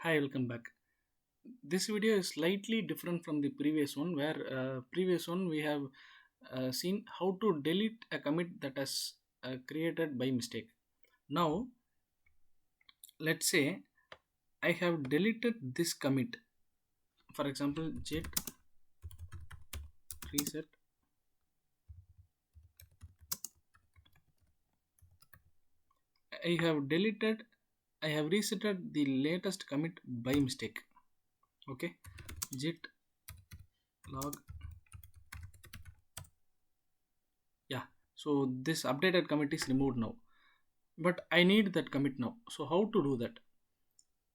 Hi, welcome back. This video is slightly different from the previous one, where previous one we have seen how to delete a commit that has created by mistake. Now, let's say I have deleted this commit. For example, git reset. I have deleted. I have resetted the latest commit by mistake. Okay, git log. Yeah. So this updated commit is removed now, but I need that commit now. So how to do that?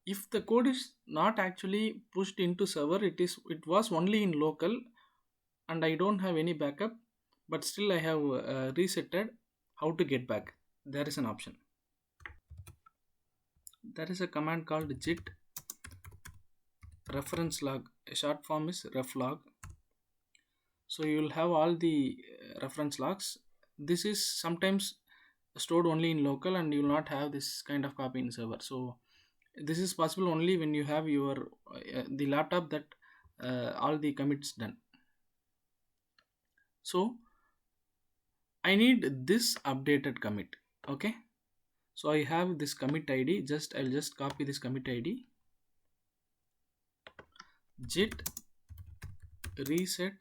If the code is not actually pushed into server, it was only in local and I don't have any backup, but still I have resetted. How to get back? There is an option. There is a command called git reference log. A short form is reflog. So you will have all the reference logs. This is sometimes stored only in local and you will not have this kind of copy in server. So this is possible only when you have your the laptop that all the commits done. So I need this updated commit. Okay, so I have this commit id. I'll just copy this commit id, git reset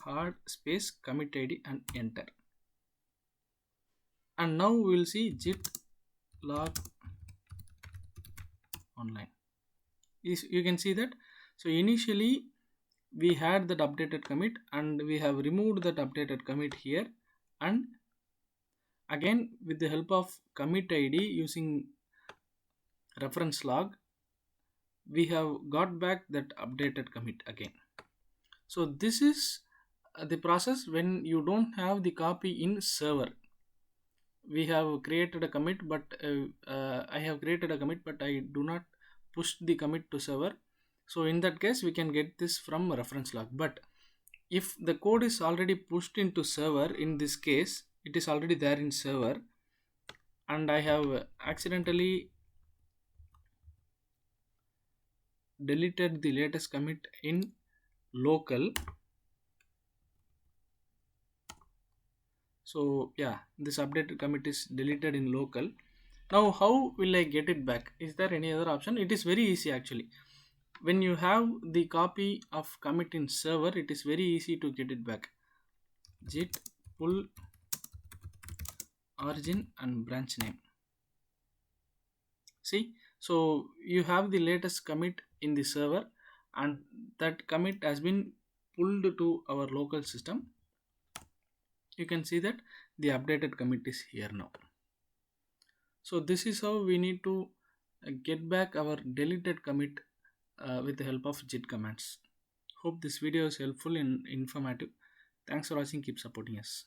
hard space commit id, and enter. And now we will see git log online. You can see that. So initially we had that updated commit and we have removed that updated commit here, and again with the help of commit id using reference log we have got back that updated commit again. So this is the process when you don't have the copy in server. We have created a commit, but I have created a commit but I do not push the commit to server. So in that case we can get this from reference log. But if the code is already pushed into server, in this case it is already there in server and I have accidentally deleted the latest commit in local. So yeah, this updated commit is deleted in local. Now how will I get it back? Is there any other option? It is very easy actually. When you have the copy of commit in server, it is very easy to get it back. Git pull origin and branch name. See, so you have the latest commit in the server and that commit has been pulled to our local system. You can see that the updated commit is here now. So this is how we need to get back our deleted commit with the help of Git commands. Hope this video is helpful and informative. Thanks for watching. Keep supporting us.